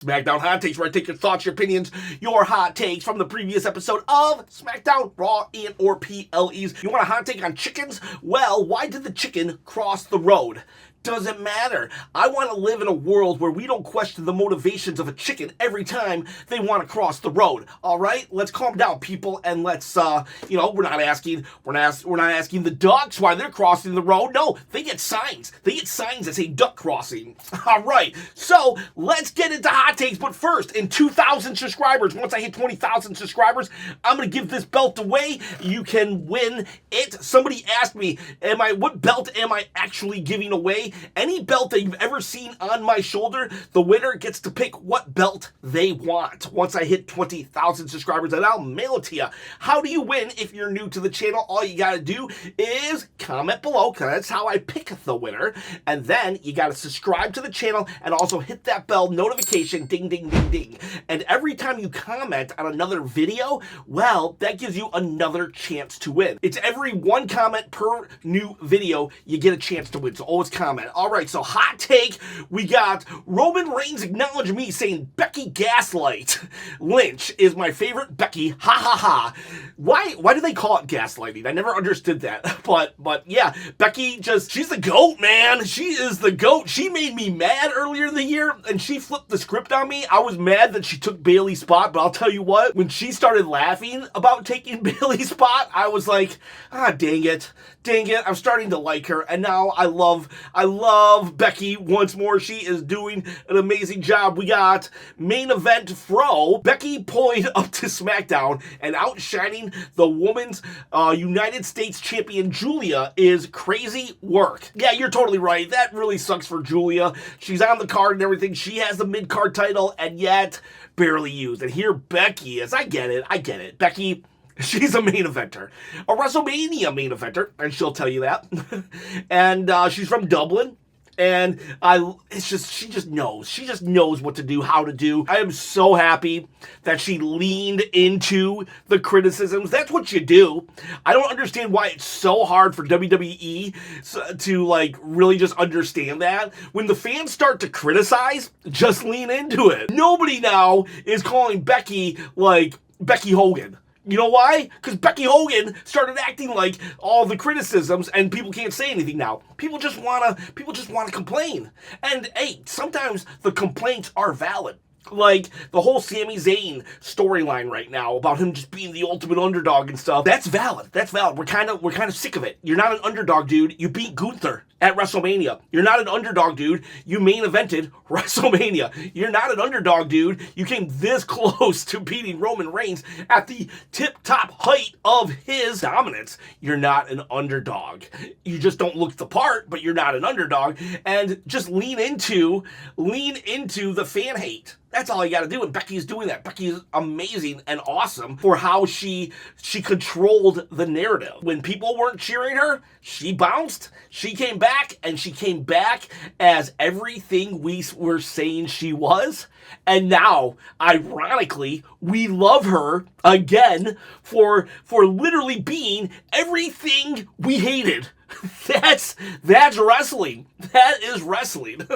SmackDown Hot Takes, where I take your thoughts, your opinions, your hot takes from the previous episode of SmackDown, Raw, and or PLEs. You want a hot take on chickens? Well, why did the chicken cross the road? Doesn't matter. I want to live in a world where we don't question the motivations of a chicken every time they want to cross the road. All right, let's calm down, people, and let's, we're not asking the ducks why they're crossing the road. No, they get signs. They get signs that say duck crossing. All right, so let's get into hot takes. But first, in 2,000 subscribers, once I hit 20,000 subscribers, I'm gonna give this belt away. You can win it. Somebody asked me, what belt am I actually giving away? Any belt that you've ever seen on my shoulder, the winner gets to pick what belt they want. Once I hit 20,000 subscribers, and I'll mail it to you. How do you win if you're new to the channel? All you gotta do is comment below, because that's how I pick the winner. And then you gotta subscribe to the channel and also hit that bell notification, ding, ding, ding, ding. And every time you comment on another video, well, that gives you another chance to win. It's every one comment per new video, you get a chance to win. So always comment. All right, so hot take, we got Roman Reigns acknowledge me saying Becky Gaslight Lynch is my favorite Becky, ha ha ha. Why do they call it gaslighting? I never understood that, but yeah, Becky she's the GOAT, man. She is the GOAT. She made me mad earlier in the year, and she flipped the script on me. I was mad that she took Bayley's spot, but I'll tell you what, when she started laughing about taking Bayley's spot, I was like, dang it, I'm starting to like her, and now I love Becky once more. She is doing an amazing job. We got main event Becky pulling up to SmackDown and outshining the women's United States champion Julia is crazy work. Yeah, you're totally right. That really sucks for Julia. She's on the card and everything. She has the mid-card title and yet barely used. And here Becky is. I get it. Becky, she's a main eventer, a WrestleMania main eventer, and she'll tell you that. And she's from Dublin, and she just knows what to do, how to do. I am so happy that she leaned into the criticisms. That's what you do. I don't understand why it's so hard for WWE to really just understand that. When the fans start to criticize, just lean into it. Nobody now is calling Becky Becky Hogan. You know why? Because Becky Hogan started acting like all the criticisms, and people can't say anything now. People just wanna complain. And hey, sometimes the complaints are valid. Like the whole Sami Zayn storyline right now about him just being the ultimate underdog and stuff. That's valid. We're kind of sick of it. You're not an underdog, dude. You beat Gunther at WrestleMania. You're not an underdog, dude. You main evented WrestleMania. You're not an underdog, dude. You came this close to beating Roman Reigns at the tip-top height of his dominance. You're not an underdog. You just don't look the part, but you're not an underdog. And just lean into the fan hate. That's all you got to do, and Becky's doing that. Becky's amazing and awesome for how she controlled the narrative. When people weren't cheering her, she bounced, she came back, and she came back as everything we were saying she was. And now, ironically, we love her again for literally being everything we hated. That's wrestling. That is wrestling.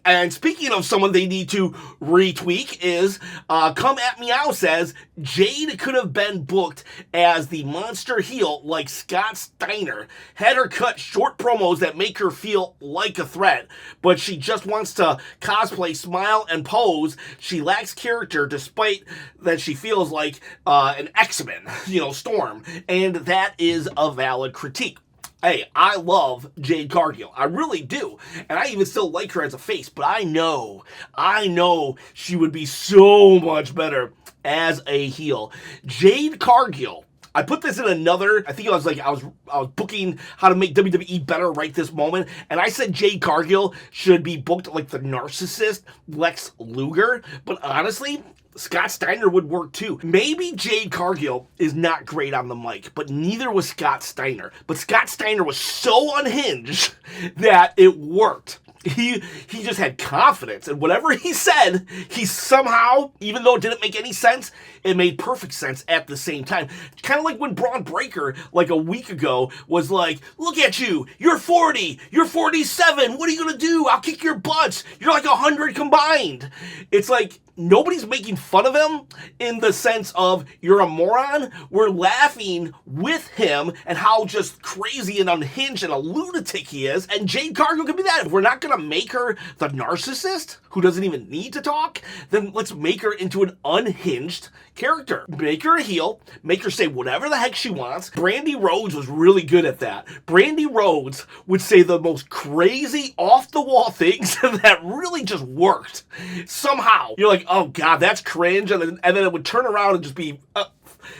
And speaking of someone they need to retweak is, Come At Meow says, Jade could have been booked as the monster heel like Scott Steiner. Had her cut short promos that make her feel like a threat, but she just wants to cosplay, smile, and pose. She lacks character despite that she feels like an X-Men, Storm. And that is a valid critique. Hey, I love Jade Cargill. I really do. And I even still like her as a face, but I know she would be so much better as a heel. Jade Cargill. I put this in another, I think I was booking how to make WWE better right this moment, and I said Jade Cargill should be booked like the narcissist Lex Luger, but honestly, Scott Steiner would work too. Maybe Jade Cargill is not great on the mic, but neither was Scott Steiner. But Scott Steiner was so unhinged that it worked. He just had confidence, and whatever he said, he somehow, even though it didn't make any sense, it made perfect sense at the same time. Kind of like when Braun Breaker, like a week ago, was like, look at you, you're 40, you're 47, what are you gonna do? I'll kick your butts, you're like 100 combined. It's like, nobody's making fun of him in the sense of you're a moron. We're laughing with him and how just crazy and unhinged and a lunatic he is. And Jade Cargill could be that. If we're not going to make her the narcissist who doesn't even need to talk, then let's make her into an unhinged character. Make her a heel, make her say whatever the heck she wants. Brandy Rhodes was really good at that. Brandy Rhodes would say the most crazy off-the-wall things that really just worked. Somehow, you're like, oh God, that's cringe, and then it would turn around and just be...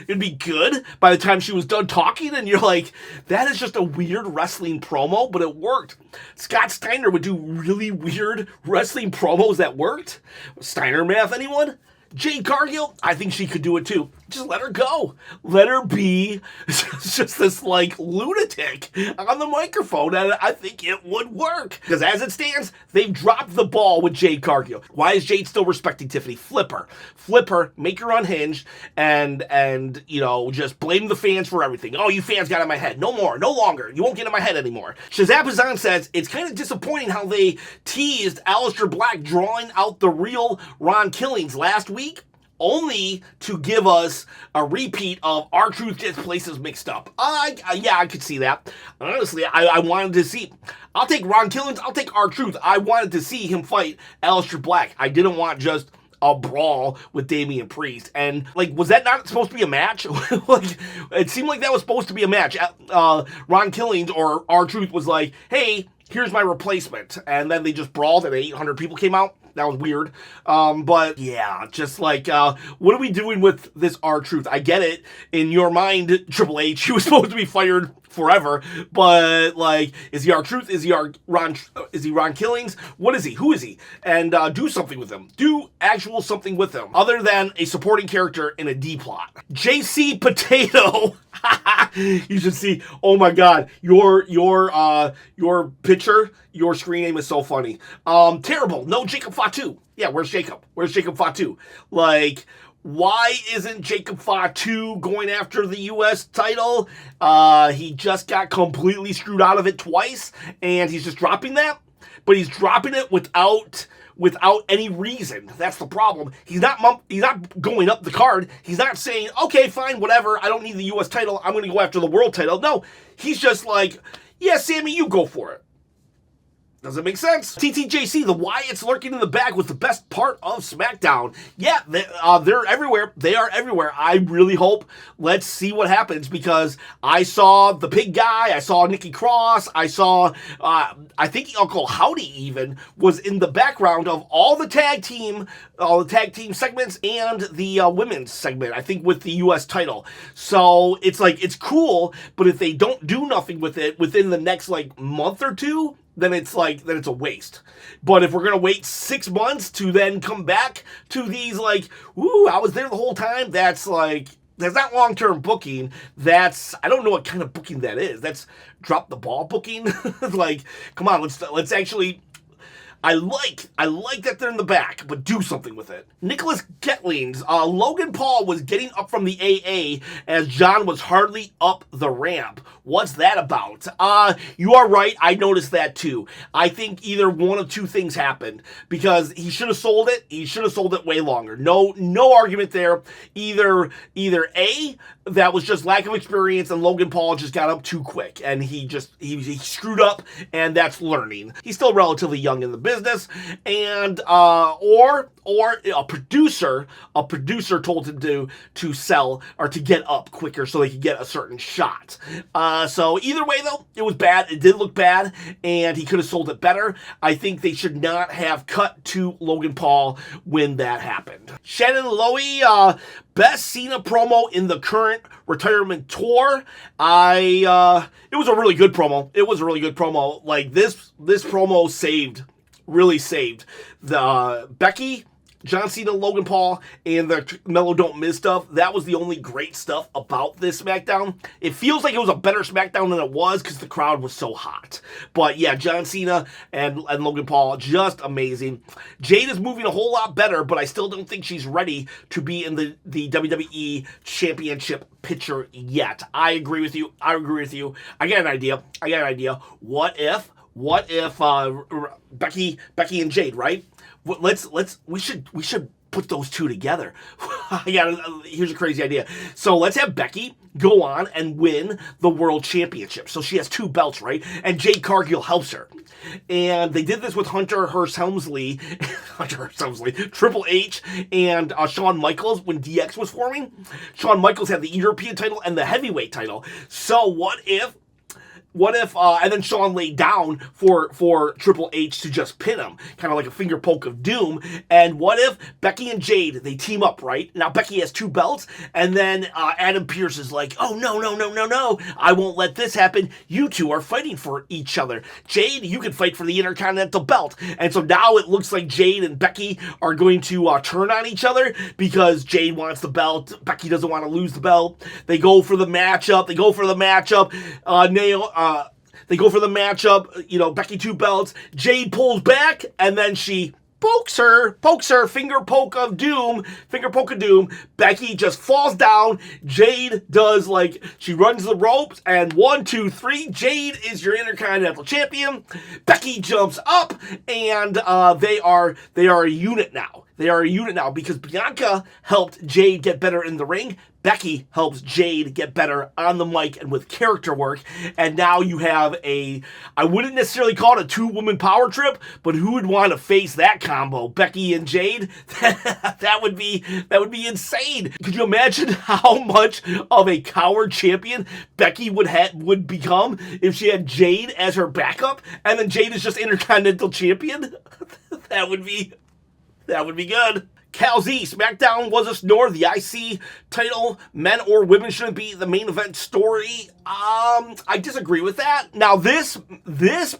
it'd be good by the time she was done talking, and you're like, that is just a weird wrestling promo, but it worked. Scott Steiner would do really weird wrestling promos that worked. Steiner math, anyone? Jade Cargill, I think she could do it too. Just let her go. Let her be just this like lunatic on the microphone, and I think it would work. Because as it stands, they've dropped the ball with Jade Cargill. Why is Jade still respecting Tiffany? Flip her, make her unhinged, and you know, just blame the fans for everything. Oh, you fans got in my head. No more, no longer. You won't get in my head anymore. Shazapazan says, it's kind of disappointing how they teased Aleister Black drawing out the real Ron Killings last week, only to give us a repeat of R-Truth gets places mixed up. Yeah, I could see that. Honestly, I wanted to see... I'll take Ron Killings, I'll take R-Truth. I wanted to see him fight Aleister Black. I didn't want just a brawl with Damian Priest. And, like, was that not supposed to be a match? Like, it seemed like that was supposed to be a match. Ron Killings or R-Truth was like, hey, here's my replacement. And then they just brawled and 800 people came out. That was weird. But yeah, just like, what are we doing with this R-Truth? I get it. In your mind, Triple H, he was supposed to be fired forever, but like, is he R-Truth? Is he Ron Killings? What is he? Who is he? And do something with him. Do actual something with him, other than a supporting character in a D plot. JC Potato. You should see. Oh my God, your picture, your screen name is so funny. Terrible. No Jacob Fatu. Yeah, where's Jacob? Where's Jacob Fatu? Like, why isn't Jacob Fatu going after the U.S. title? He just got completely screwed out of it twice, and he's just dropping that. But he's dropping it without any reason. That's the problem. He's not going up the card. He's not saying, okay, fine, whatever. I don't need the U.S. title. I'm going to go after the world title. No, he's just like, yeah, Sammy, you go for it. Doesn't make sense. TTJC, the Wyatts lurking in the back was the best part of SmackDown. Yeah, they're everywhere. They are everywhere. I really hope. Let's see what happens, because I saw the pig guy. I saw Nikki Cross. I saw, I think Uncle Howdy even was in the background of all the tag team segments and the women's segment, I think, with the U.S. title. So it's like, it's cool, but if they don't do nothing with it within the next like month or two, then it's a waste. But if we're going to wait 6 months to then come back to these, like, ooh, I was there the whole time, that's not long-term booking. I don't know what kind of booking that is. That's drop the ball booking. Like, come on, let's actually... I like that they're in the back, but do something with it. Nicholas Getlings, Logan Paul was getting up from the AA as John was hardly up the ramp. What's that about? You are right. I noticed that too. I think either one of two things happened, because he should have sold it. He should have sold it way longer. No argument there. Either A, that was just lack of experience, and Logan Paul just got up too quick, and he screwed up, and that's learning. He's still relatively young in the business, and or a producer told him to sell or to get up quicker so they could get a certain shot. So either way, though, it was bad. It did look bad, and he could have sold it better. I think they should not have cut to Logan Paul when that happened. Shannon Lowy, best Cena promo in the current retirement tour. It was a really good promo. It was a really good promo. Like, this promo really saved the Becky, John Cena, Logan Paul, and the Mello Don't Miss stuff. That was the only great stuff about this SmackDown. It feels like it was a better SmackDown than it was because the crowd was so hot. But yeah, John Cena and Logan Paul, just amazing. Jade is moving a whole lot better, but I still don't think she's ready to be in the WWE Championship picture yet. I agree with you. I got an idea. What if Becky and Jade, right? We should put those two together. Here's a crazy idea. So let's have Becky go on and win the world championship. So she has 2 belts, right? And Jade Cargill helps her. And they did this with Hunter Hearst Helmsley, Triple H, and Shawn Michaels when DX was forming. Shawn Michaels had the European title and the heavyweight title. So what if and then Shawn laid down for Triple H to just pin him, kind of like a finger poke of doom. And what if Becky and Jade, they team up, right? Now Becky has 2 belts, and then Adam Pearce is like, oh, no, I won't let this happen. You two are fighting for each other. Jade, you can fight for the Intercontinental belt. And so now it looks like Jade and Becky are going to turn on each other because Jade wants the belt. Becky doesn't want to lose the belt. They go for the matchup. They go for the matchup. Becky 2 belts. Jade pulls back, and then she pokes her, finger poke of doom. Becky just falls down. Jade does, she runs the ropes, and 1, 2, 3, Jade is your Intercontinental Champion. Becky jumps up, and they are a unit now. They are a unit now because Bianca helped Jade get better in the ring. Becky helps Jade get better on the mic and with character work. And now you have I wouldn't necessarily call it a 2-woman power trip, but who would want to face that combo? Becky and Jade? that would be insane. Could you imagine how much of a coward champion Becky would become if she had Jade as her backup and then Jade is just Intercontinental Champion? That would be good. Cal Z, SmackDown was a snore. The IC title, men or women, shouldn't be the main event story. I disagree with that. Now, this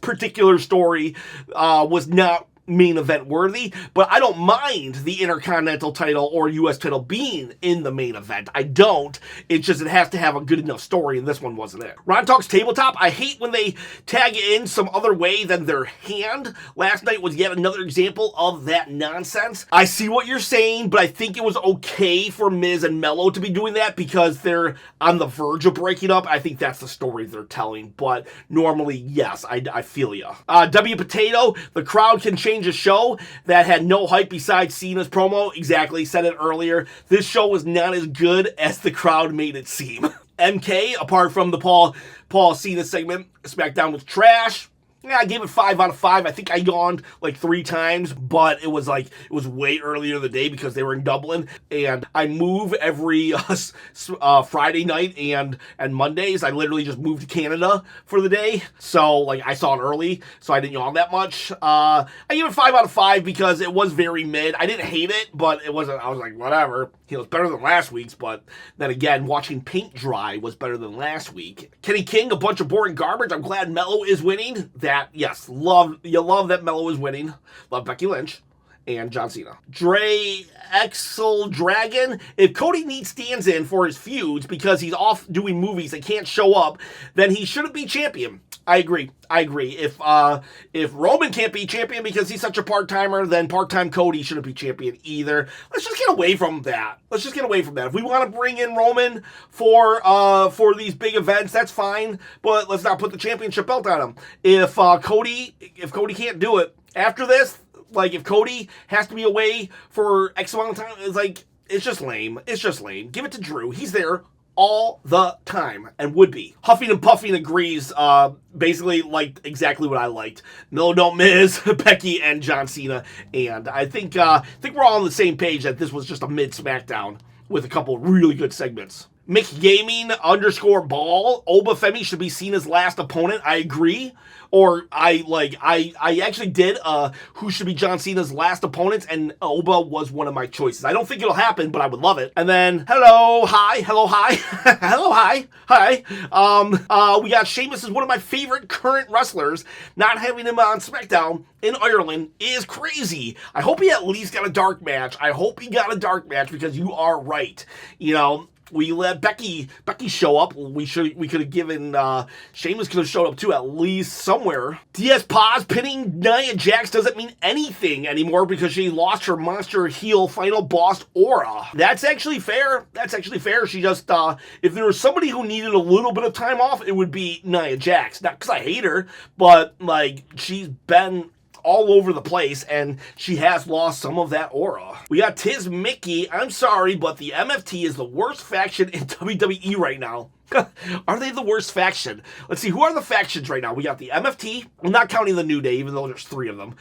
particular story was not main event worthy, but I don't mind the Intercontinental title or US title being in the main event. I don't. It's just it has to have a good enough story, and this one wasn't it. Ron Talks Tabletop. I hate when they tag in some other way than their hand. Last night was yet another example of that nonsense. I see what you're saying, but I think it was okay for Miz and Mello to be doing that because they're on the verge of breaking up. I think that's the story they're telling, but normally, yes, I feel ya. W Potato, the crowd can change a show that had no hype besides Cena's promo. Exactly, said it earlier. This show was not as good as the crowd made it seem. MK, apart from the Paul Cena segment, SmackDown was trash. Yeah, I gave it 5 out of 5. I think I yawned 3 times, but it was way earlier in the day because they were in Dublin, and I move every Friday night and Mondays. I literally just moved to Canada for the day, so I saw it early, so I didn't yawn that much. I gave it 5 out of 5 because it was very mid. I didn't hate it, but it wasn't. I was like, whatever. It's better than last week's, but then again, watching paint dry was better than last week. Kenny King, a bunch of boring garbage. I'm glad Mello is winning. Yes, love that Mello is winning. Love Becky Lynch and John Cena. Dre Exel Dragon. If Cody needs stand-in for his feuds because he's off doing movies and can't show up, then he shouldn't be champion. I agree. If Roman can't be champion because he's such a part-timer, then part-time Cody shouldn't be champion either. Let's just get away from that. If we want to bring in Roman for these big events, that's fine, but let's not put the championship belt on him. If Cody can't do it after this, if Cody has to be away for X amount of time, it's just lame. Give it to Drew. He's there all the time and would be. Huffing and Puffing agrees, basically exactly what I liked. Mello Don't Miss, Becky, and John Cena. And I think we're all on the same page that this was just a mid SmackDown with a couple really good segments. Mick Gaming _ball. Oba Femi should be Cena's last opponent. I agree. Or I actually did who should be John Cena's last opponents, and Oba was one of my choices. I don't think it'll happen, but I would love it. And then hello, hi. We got Sheamus as one of my favorite current wrestlers. Not having him on SmackDown in Ireland is crazy. I hope he at least got a dark match. Because you are right. We let Becky show up. We could have given Sheamus could have showed up too, at least somewhere. DS Paz pinning Nia Jax doesn't mean anything anymore because she lost her monster heel final boss aura. That's actually fair. She just if there was somebody who needed a little bit of time off, it would be Nia Jax. Not because I hate her, but she's been all over the place, and she has lost some of that aura. We got Tiz Mickey. I'm sorry, but the MFT is the worst faction in WWE right now. Are they the worst faction? Let's see, who are the factions right now? We got the MFT. I'm not counting the New Day, even though there's 3 of them.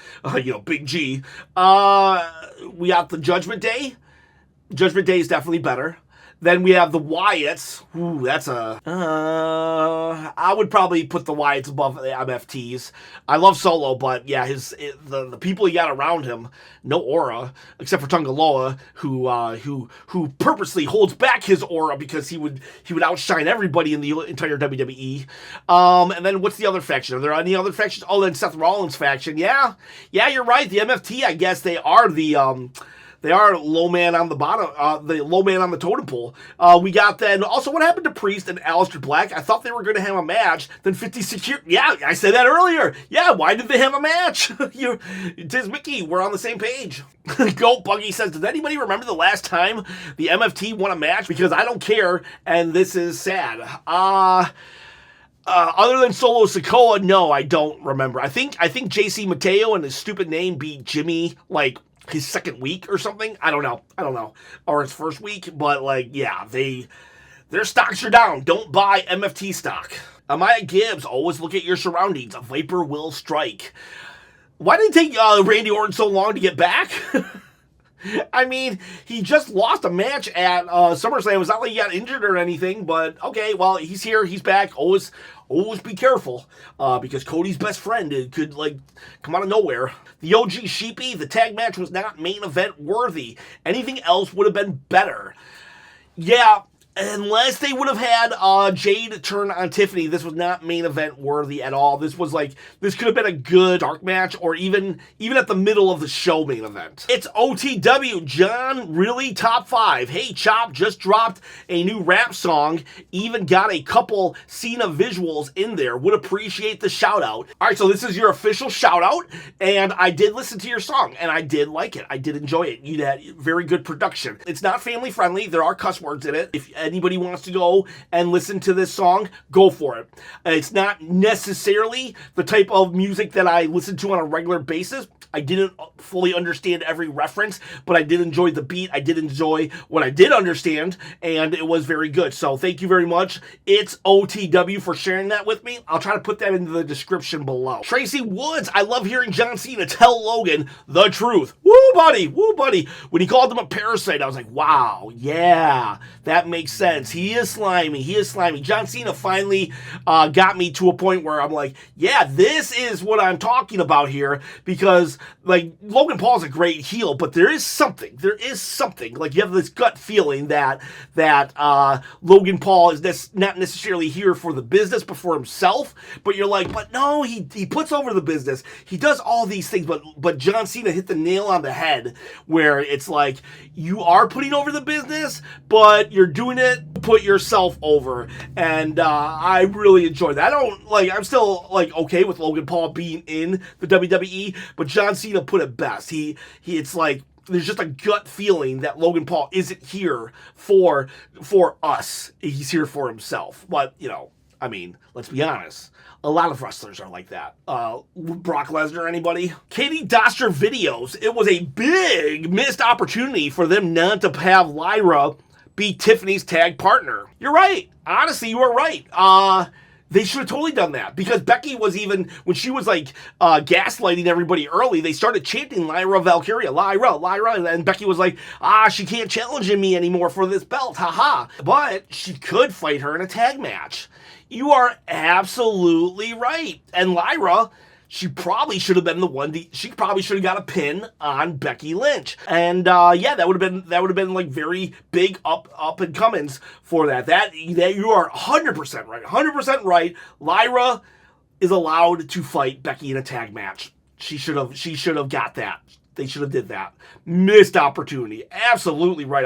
Big G. We got the Judgment Day. Judgment Day is definitely better. Then we have the Wyatts. Ooh, that's a... I would probably put the Wyatts above the MFTs. I love Solo, but yeah, the people he got around him, no aura, except for Tungaloa, who purposely holds back his aura because he would outshine everybody in the entire WWE. And then what's the other faction? Are there any other factions? Oh, then Seth Rollins' faction. Yeah, you're right. The MFT, I guess they are the... They are low man on the bottom, the low man on the totem pole. We got then, also what happened to Priest and Aleister Black? I thought they were going to have a match. Then 56 years, yeah, I said that earlier. Yeah, why did they have a match? Tiz Mickey, we're on the same page. Goat Buggy says, does anybody remember the last time the MFT won a match? Because I don't care, and this is sad. Other than Solo Sikoa, no, I don't remember. I think JC Mateo and his stupid name beat Jimmy, like, his second week or something. I don't know. Or his first week. But, yeah, their stocks are down. Don't buy MFT stock. Amaya Gibbs, always look at your surroundings. A Viper will strike. Why did it take Randy Orton so long to get back? I mean, he just lost a match at SummerSlam. It's not like he got injured or anything, but okay, well, he's here, he's back. Always be careful, because Cody's best friend could, come out of nowhere. The OG Sheepy, the tag match was not main event worthy. Anything else would have been better. Yeah, unless they would have had Jade turn on Tiffany, this was not main event worthy at all. This was this could have been a good dark match, or even at the middle of the show main event. It's OTW. John, really top 5. Hey, Chop just dropped a new rap song. Even got a couple Cena visuals in there. Would appreciate the shout out. All right, so this is your official shout out, and I did listen to your song, and I did like it. I did enjoy it. You had very good production. It's not family friendly. There are cuss words in it. If anybody wants to go and listen to this song, go for it. It's not necessarily the type of music that I listen to on a regular basis. I didn't fully understand every reference, but I did enjoy the beat. I did enjoy what I did understand, and it was very good. So thank you very much. It's OTW for sharing that with me. I'll try to put that into the description below. Tracy Woods, I love hearing John Cena tell Logan the truth. Woo, buddy. Woo, buddy. When he called him a parasite, I was like, wow, yeah, that makes sense. He is slimy. John Cena finally got me to a point where I'm like, yeah, this is what I'm talking about here, because Logan Paul's a great heel, but there is something, you have this gut feeling that Logan Paul is not necessarily here for the business, but for himself, but you're like, but no, he puts over the business, he does all these things, but John Cena hit the nail on the head, where it's like, you are putting over the business, but you're doing it to put yourself over, and I really enjoy that. I'm still okay with Logan Paul being in the WWE, but John Cena put it best. It's like, there's just a gut feeling that Logan Paul isn't here for us. He's here for himself. But, let's be honest. A lot of wrestlers are like that. Brock Lesnar, anybody? Katie Doster Videos. It was a big missed opportunity for them not to have Lyra be Tiffany's tag partner. You're right. Honestly, you are right. They should have totally done that, because Becky was even, when she was gaslighting everybody early, they started chanting Lyra Valkyria, Lyra, and Becky was like, she can't challenge me anymore for this belt, haha. But she could fight her in a tag match. You are absolutely right. And Lyra, she probably should have been the one. She probably should have got a pin on Becky Lynch, and that would have been very big up and comings for that. That you are 100% right, 100% right. Lyra is allowed to fight Becky in a tag match. She should have got that. They should have did that. Missed opportunity. Absolutely right.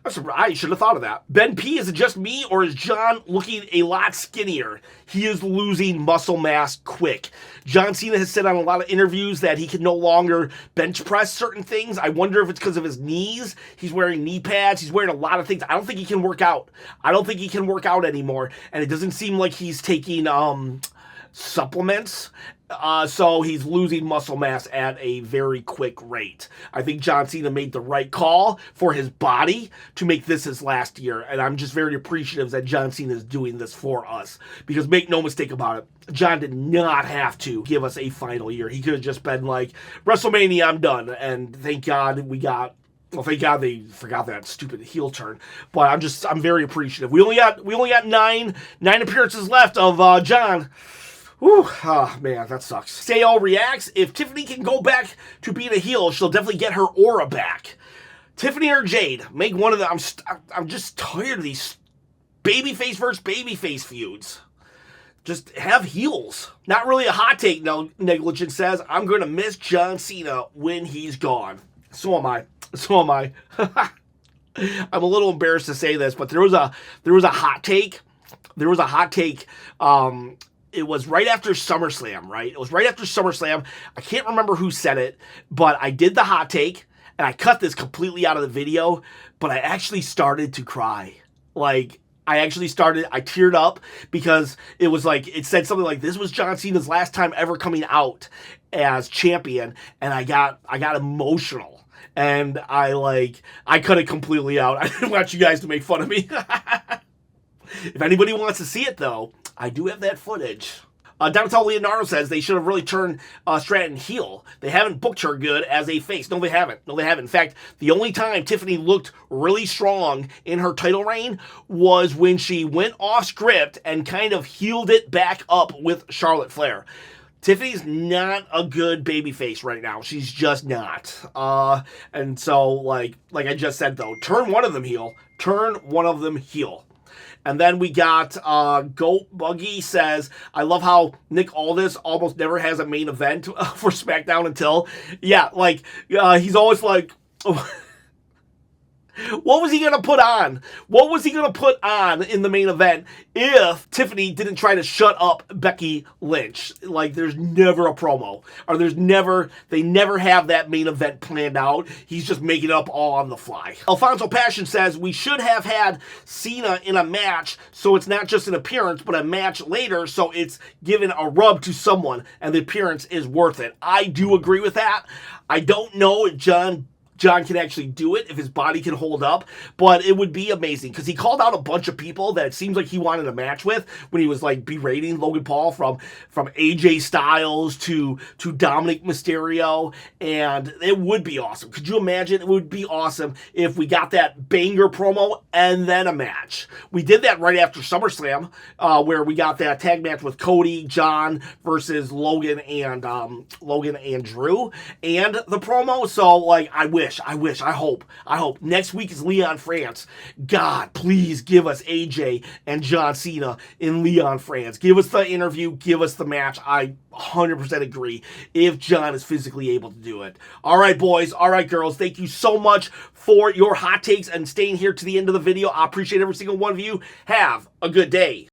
I'm surprised. I should have thought of that. Ben P, is it just me, or is John looking a lot skinnier? He is losing muscle mass quick. John Cena has said on a lot of interviews that he can no longer bench press certain things. I wonder if it's because of his knees. He's wearing knee pads. He's wearing a lot of things. I don't think he can work out. I don't think he can work out anymore. And it doesn't seem like he's taking supplements So he's losing muscle mass at a very quick rate. I think John Cena made the right call for his body to make this his last year, and I'm just very appreciative that John Cena is doing this for us. Because make no mistake about it, John did not have to give us a final year. He could have just been like, WrestleMania, I'm done. And thank God we got... Well, thank God they forgot that stupid heel turn. But I'm very appreciative. We only got nine appearances left of John. Whew, oh man, that sucks. Sayo reacts, if Tiffany can go back to being a heel, she'll definitely get her aura back. Tiffany or Jade, make one of them. I'm just tired of these babyface versus babyface feuds. Just have heels. Not really a hot take, no. Negligent says, I'm going to miss John Cena when he's gone. So am I. I'm a little embarrassed to say this, but there was a hot take. It was right after SummerSlam, right? It was right after SummerSlam. I can't remember who said it, but I did the hot take, and I cut this completely out of the video, but I actually started to cry. Like, I teared up because it was like, it said something like, this was John Cena's last time ever coming out as champion, and I got emotional. And I cut it completely out. I didn't want you guys to make fun of me. If anybody wants to see it, though, I do have that footage. Donatello Leonardo says they should have really turned Stratton heel. They haven't booked her good as a face. No, they haven't. In fact, the only time Tiffany looked really strong in her title reign was when she went off script and kind of healed it back up with Charlotte Flair. Tiffany's not a good babyface right now. She's just not. And so, like I just said, though, turn one of them heel. And then we got Goat Buggy says, I love how Nick Aldis almost never has a main event for SmackDown until. Yeah, he's always like... What was he going to put on? What was he going to put on in the main event if Tiffany didn't try to shut up Becky Lynch? Like, there's never a promo. Or they never have that main event planned out. He's just making it up all on the fly. Alfonso Passion says, we should have had Cena in a match, so it's not just an appearance, but a match later, so it's given a rub to someone, and the appearance is worth it. I do agree with that. I don't know if John can actually do it, if his body can hold up, but it would be amazing, because he called out a bunch of people that it seems like he wanted a match with when he was berating Logan Paul, from AJ Styles to Dominic Mysterio, and it would be awesome. Could you imagine? It would be awesome if we got that banger promo and then a match. We did that right after SummerSlam, where we got that tag match with Cody, John versus Logan and Drew, and the promo. So I hope. Next week is Leon France. God, please give us AJ and John Cena in Leon France. Give us the interview. Give us the match. I 100% agree if John is physically able to do it. All right, boys. All right, girls. Thank you so much for your hot takes and staying here to the end of the video. I appreciate every single one of you. Have a good day.